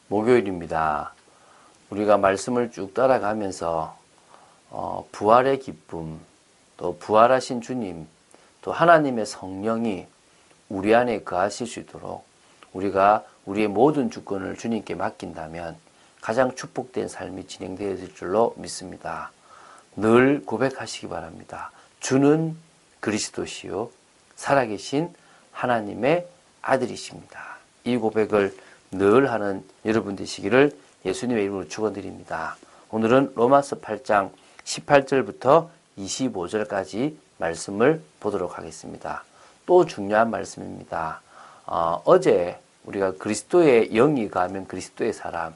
목요일입니다. 우리가 말씀을 쭉 따라가면서 부활의 기쁨, 또 부활하신 주님, 또 하나님의 성령이 우리 안에 거하실 수 있도록 우리가 우리의 모든 주권을 주님께 맡긴다면 가장 축복된 삶이 진행되어질 줄로 믿습니다. 늘 고백하시기 바랍니다. 주는 그리스도시요 살아계신 하나님의 아들이십니다. 이 고백을 늘 하는 여러분 되시기를 예수님의 이름으로 축원드립니다. 오늘은 로마서 8장 18절부터 25절까지 말씀을 보도록 하겠습니다. 또 중요한 말씀입니다. 어제 우리가 그리스도의 영이 가하면 그리스도의 사람,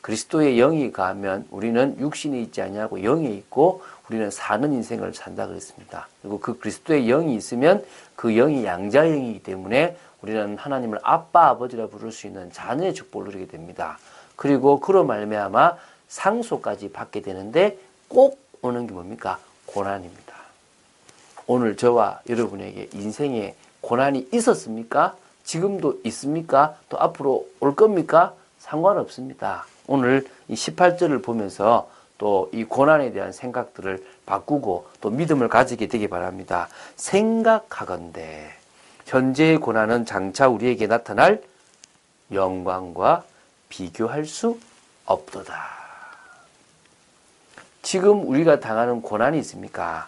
그리스도의 영이 가하면 우리는 육신이 있지 아니하고 영이 있고 우리는 사는 인생을 산다 그랬습니다. 그리고 그 그리스도의 영이 있으면 그 영이 양자영이기 때문에 우리는 하나님을 아빠 아버지라 부를 수 있는 자녀의 축복을 누리게 됩니다. 그리고 그로 말미암아 상속까지 받게 되는데 꼭 오는 게 뭡니까? 고난입니다. 오늘 저와 여러분에게 인생에 고난이 있었습니까? 지금도 있습니까? 또 앞으로 올 겁니까? 상관없습니다. 오늘 이 18절을 보면서 또 이 고난에 대한 생각들을 바꾸고 또 믿음을 가지게 되기 바랍니다. 생각하건대 현재의 고난은 장차 우리에게 나타날 영광과 비교할 수 없도다. 지금 우리가 당하는 고난이 있습니까?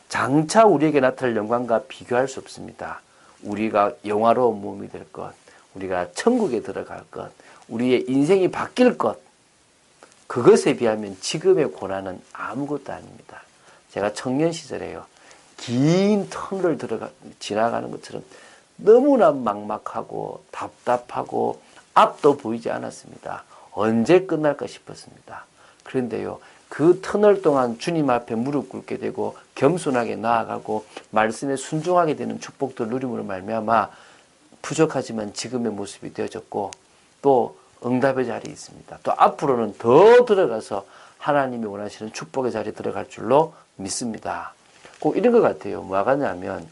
장차 우리에게 나타날 영광과 비교할 수 없습니다. 우리가 영화로운 몸이 될 것, 우리가 천국에 들어갈 것, 우리의 인생이 바뀔 것, 그것에 비하면 지금의 고난은 아무것도 아닙니다. 제가 청년 시절에요. 긴 터널을 지나가는 것처럼 너무나 막막하고 답답하고 앞도 보이지 않았습니다. 언제 끝날까 싶었습니다. 그런데요, 그 터널 동안 주님 앞에 무릎 꿇게 되고 겸손하게 나아가고 말씀에 순종하게 되는 축복들 누림으로 말미암아 부족하지만 지금의 모습이 되어졌고 또 응답의 자리에 있습니다. 또 앞으로는 더 들어가서 하나님이 원하시는 축복의 자리에 들어갈 줄로 믿습니다. 꼭 이런 것 같아요. 뭐가 같냐면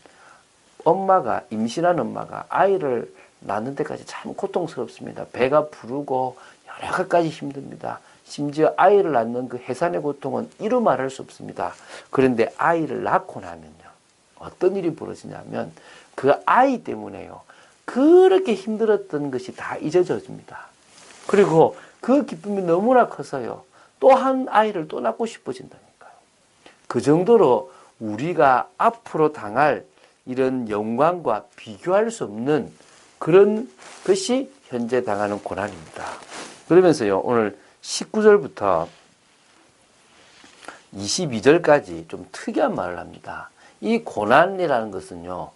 엄마가 임신한 엄마가 아이를 낳는 데까지 참 고통스럽습니다. 배가 부르고 여러 가지 힘듭니다. 심지어 아이를 낳는 그 해산의 고통은 이루 말할 수 없습니다. 그런데 아이를 낳고 나면요. 어떤 일이 벌어지냐면 그 아이 때문에요. 그렇게 힘들었던 것이 다 잊어져집니다. 그리고 그 기쁨이 너무나 커서요. 또 한 아이를 또 낳고 싶어진다니까요. 그 정도로 우리가 앞으로 당할 이런 영광과 비교할 수 없는 그런 것이 현재 당하는 고난입니다. 그러면서요. 오늘 19절부터 22절까지 좀 특이한 말을 합니다. 이 고난이라는 것은요.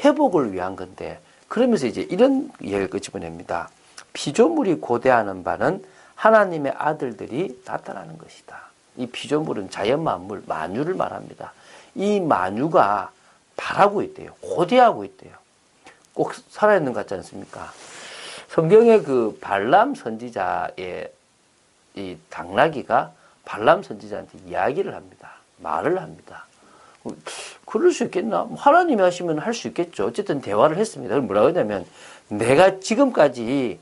회복을 위한 건데 그러면서 이제 이런 이야기를 끄집어냅니다. 피조물이 고대하는 바는 하나님의 아들들이 나타나는 것이다. 이 피조물은 자연 만물, 만유를 말합니다. 이 만유가 바라고 있대요. 고대하고 있대요. 꼭 살아있는 것 같지 않습니까? 성경의 그 발람 선지자의 이 당나귀가 발람 선지자한테 이야기를 합니다. 말을 합니다. 그럴 수 있겠나? 하나님이 하시면 할 수 있겠죠. 어쨌든 대화를 했습니다. 그럼 뭐라고 했냐면 내가 지금까지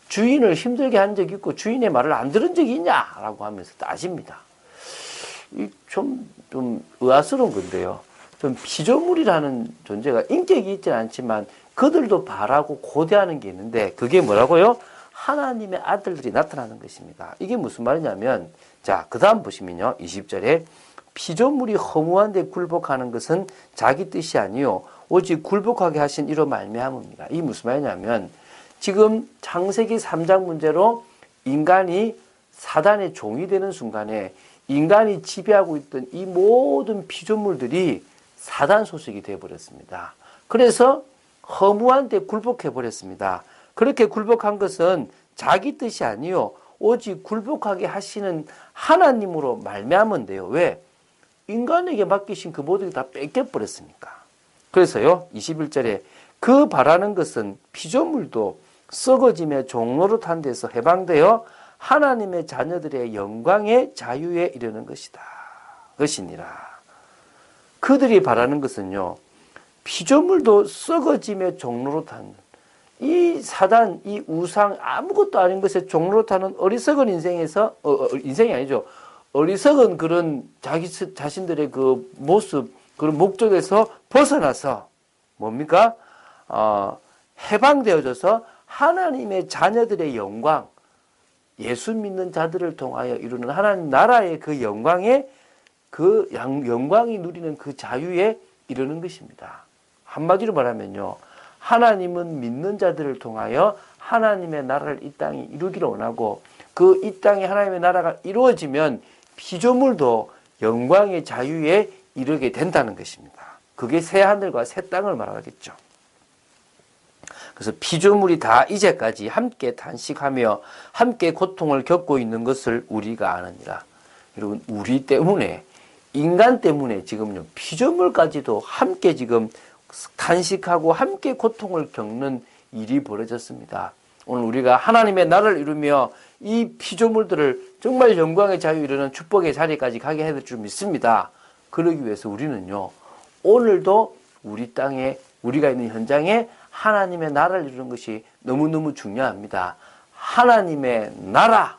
주인을 힘들게 한 적이 있고 주인의 말을 안 들은 적이 있냐? 라고 하면서 따집니다. 좀 의아스러운 건데요. 좀 피조물이라는 존재가 인격이 있지는 않지만 그들도 바라고 고대하는 게 있는데 그게 뭐라고요? 하나님의 아들들이 나타나는 것입니다. 이게 무슨 말이냐면 자, 그 다음 보시면요. 20절에 피조물이 허무한 데 굴복하는 것은 자기 뜻이 아니요 오직 굴복하게 하신 이로 말미암습니다. 이게 무슨 말이냐면 지금 창세기 3장 문제로 인간이 사단의 종이 되는 순간에 인간이 지배하고 있던 이 모든 피조물들이 사단 소속이 되어버렸습니다. 그래서 허무한 데 굴복해버렸습니다. 그렇게 굴복한 것은 자기 뜻이 아니요 오직 굴복하게 하시는 하나님으로 말미암은데요. 왜? 인간에게 맡기신 그 모든 게 다 뺏겨버렸으니까. 그래서요 21절에 그 바라는 것은 피조물도 썩어짐의 종노릇한 데서 해방되어 하나님의 자녀들의 영광의 자유에 이르는 것이다. 것이니라. 그들이 바라는 것은요. 피조물도 썩어짐의 종로로 탄 이 사단, 이 우상, 아무것도 아닌 것에 종로로 타는 어리석은 인생에서, 인생이 아니죠. 어리석은 그런 자신들의 그 모습, 그런 목적에서 벗어나서, 뭡니까? 해방되어져서 하나님의 자녀들의 영광, 예수 믿는 자들을 통하여 이루는 하나님 나라의 그 영광에, 그 영광이 누리는 그 자유에 이르는 것입니다. 한마디로 말하면요. 하나님은 믿는 자들을 통하여 하나님의 나라를 이 땅에 이루기를 원하고, 그 이 땅에 하나님의 나라가 이루어지면 피조물도 영광의 자유에 이르게 된다는 것입니다. 그게 새 하늘과 새 땅을 말하겠죠. 그래서 피조물이 다 이제까지 함께 탄식하며 함께 고통을 겪고 있는 것을 우리가 아느니라. 여러분, 우리 때문에, 인간 때문에 지금요, 피조물까지도 함께 지금 탄식하고 함께 고통을 겪는 일이 벌어졌습니다. 오늘 우리가 하나님의 나라를 이루며 이 피조물들을 정말 영광의 자유 이루는 축복의 자리까지 가게 해줄 줄 믿습니다. 그러기 위해서 우리는요, 오늘도 우리 땅에, 우리가 있는 현장에 하나님의 나라를 이루는 것이 너무너무 중요합니다. 하나님의 나라,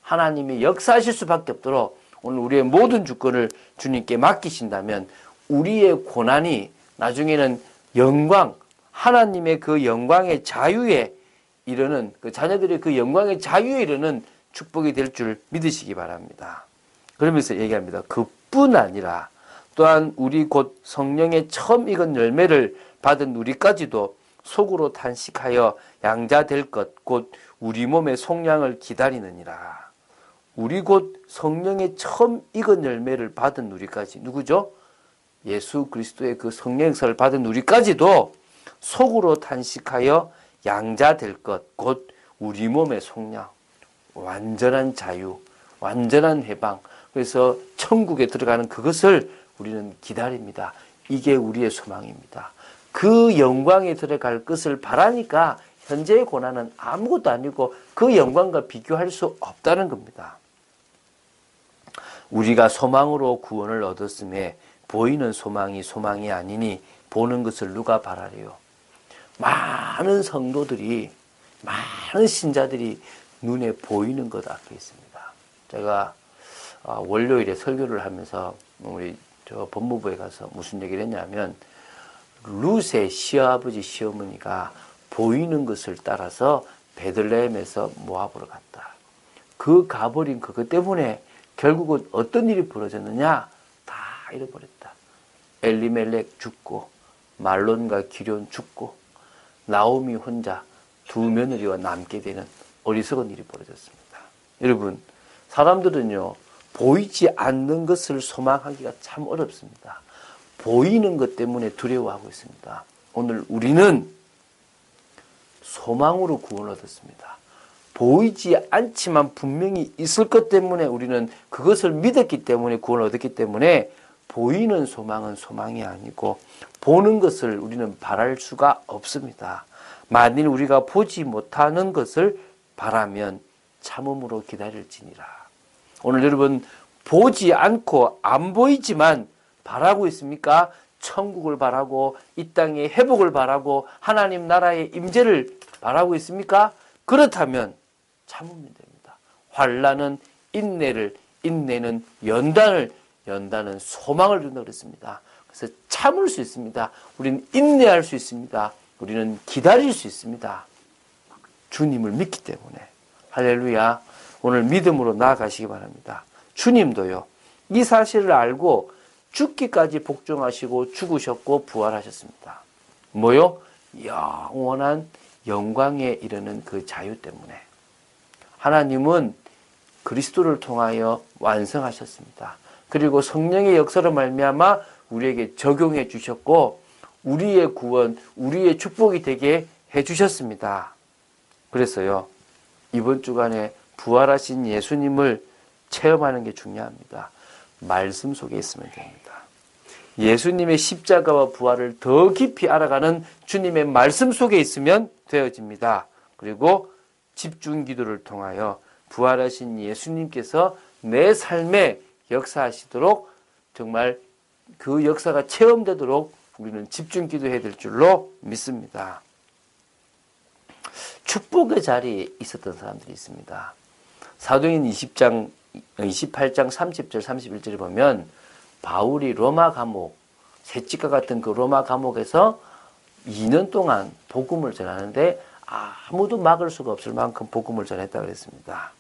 하나님이 역사하실 수밖에 없도록 오늘 우리의 모든 주권을 주님께 맡기신다면 우리의 고난이 나중에는 영광, 하나님의 그 영광의 자유에 이르는, 그 자녀들의 그 영광의 자유에 이르는 축복이 될 줄 믿으시기 바랍니다. 그러면서 얘기합니다. 그뿐 아니라 또한 우리 곧 성령의 처음 익은 열매를 받은 우리까지도 속으로 탄식하여 양자 될 것, 곧 우리 몸의 속량을 기다리느니라. 우리 곧 성령의 처음 익은 열매를 받은 우리까지, 누구죠? 예수 그리스도의 그 성령 역사를 받은 우리까지도 속으로 탄식하여 양자 될 것, 곧 우리 몸의 속량, 완전한 자유, 완전한 해방, 그래서 천국에 들어가는 그것을 우리는 기다립니다. 이게 우리의 소망입니다. 그 영광에 들어갈 것을 바라니까 현재의 고난은 아무것도 아니고 그 영광과 비교할 수 없다는 겁니다. 우리가 소망으로 구원을 얻었음에 보이는 소망이 소망이 아니니 보는 것을 누가 바라리요. 많은 성도들이, 많은 신자들이 눈에 보이는 것 앞에 있습니다. 제가 월요일에 설교를 하면서 우리 저 법무부에 가서 무슨 얘기를 했냐면, 룻의 시아버지 시어머니가 보이는 것을 따라서 베들레헴에서 모압으로 갔다. 그 가버린 그것 때문에 결국은 어떤 일이 벌어졌느냐? 다 잃어버렸다. 엘리멜렉 죽고, 말론과 기럨 죽고, 나오미 혼자 두 며느리와 남게 되는 어리석은 일이 벌어졌습니다. 여러분, 사람들은요, 보이지 않는 것을 소망하기가 참 어렵습니다. 보이는 것 때문에 두려워하고 있습니다. 오늘 우리는 소망으로 구원을 얻었습니다. 보이지 않지만 분명히 있을 것 때문에 우리는 그것을 믿었기 때문에 구원을 얻었기 때문에 보이는 소망은 소망이 아니고 보는 것을 우리는 바랄 수가 없습니다. 만일 우리가 보지 못하는 것을 바라면 참음으로 기다릴지니라. 오늘 여러분, 보지 않고 안 보이지만 바라고 있습니까? 천국을 바라고 이 땅의 회복을 바라고 하나님 나라의 임재를 바라고 있습니까? 그렇다면 참으면 됩니다. 환난은 인내를, 인내는 연단을, 연단은 소망을 준다 그랬습니다. 그래서 참을 수 있습니다. 우리는 인내할 수 있습니다. 우리는 기다릴 수 있습니다. 주님을 믿기 때문에. 할렐루야. 오늘 믿음으로 나아가시기 바랍니다. 주님도요, 이 사실을 알고 죽기까지 복종하시고 죽으셨고 부활하셨습니다. 뭐요? 영원한 영광에 이르는 그 자유 때문에. 하나님은 그리스도를 통하여 완성하셨습니다. 그리고 성령의 역사로 말미암아 우리에게 적용해 주셨고 우리의 구원, 우리의 축복이 되게 해 주셨습니다. 그래서요, 이번 주간에 부활하신 예수님을 체험하는 게 중요합니다. 말씀 속에 있으면 됩니다. 예수님의 십자가와 부활을 더 깊이 알아가는 주님의 말씀 속에 있으면 되어집니다. 그리고 집중 기도를 통하여 부활하신 예수님께서 내 삶에 역사하시도록, 정말 그 역사가 체험되도록 우리는 집중 기도해야 될 줄로 믿습니다. 축복의 자리에 있었던 사람들이 있습니다. 사도행전 28장 30절 31절에 보면 바울이 로마 감옥, 새치과 같은 그 로마 감옥에서 2년 동안 복음을 전하는데 아무도 막을 수가 없을 만큼 복음을 전했다고 그랬습니다.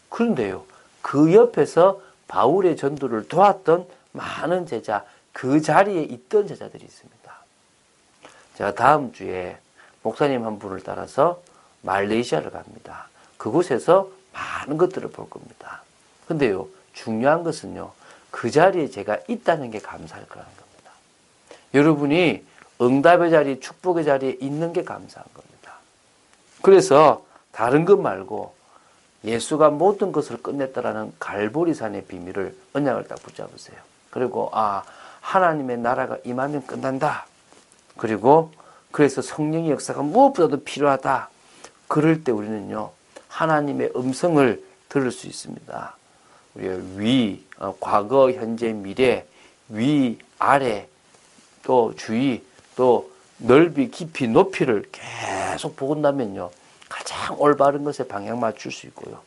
그런데요, 그 옆에서 바울의 전도를 도왔던 많은 제자, 그 자리에 있던 제자들이 있습니다. 제가 다음 주에 목사님 한 분을 따라서 말레이시아를 갑니다. 그곳에서 많은 것들을 볼 겁니다. 근데요, 중요한 것은요, 그 자리에 제가 있다는 게 감사할 거라는 겁니다. 여러분이 응답의 자리, 축복의 자리에 있는 게 감사한 겁니다. 그래서 다른 것 말고 예수가 모든 것을 끝냈다라는 갈보리산의 비밀을, 언약을 딱 붙잡으세요. 그리고 하나님의 나라가 임하면 끝난다. 그리고 그래서 성령의 역사가 무엇보다도 필요하다. 그럴 때 우리는요, 하나님의 음성을 들을 수 있습니다. 우리의 과거, 현재, 미래, 위, 아래, 또 주위, 또 넓이, 깊이, 높이를 계속 보건다면요, 가장 올바른 것에 방향 맞출 수 있고요.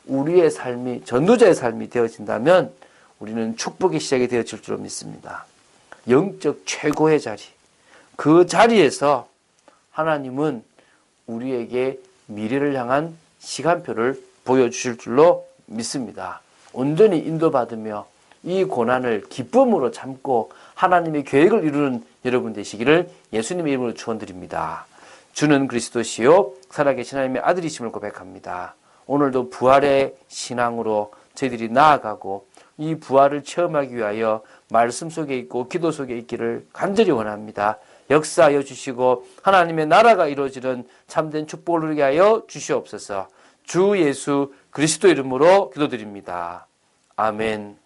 우리의 삶이 전도자의 삶이 되어진다면 우리는 축복의 시작이 되어질 줄 믿습니다. 영적 최고의 자리, 그 자리에서 하나님은 우리에게 미래를 향한 시간표를 보여주실 줄로 믿습니다. 온전히 인도받으며 이 고난을 기쁨으로 참고 하나님의 계획을 이루는 여러분 되시기를 예수님의 이름으로 축원드립니다. 주는 그리스도시요 살아계신 하나님의 아들이심을 고백합니다. 오늘도 부활의 신앙으로 저희들이 나아가고 이 부활을 체험하기 위하여 말씀 속에 있고 기도 속에 있기를 간절히 원합니다. 역사하여 주시고 하나님의 나라가 이루어지는 참된 축복을 누리게 하여 주시옵소서. 주 예수 그리스도 이름으로 기도드립니다. 아멘.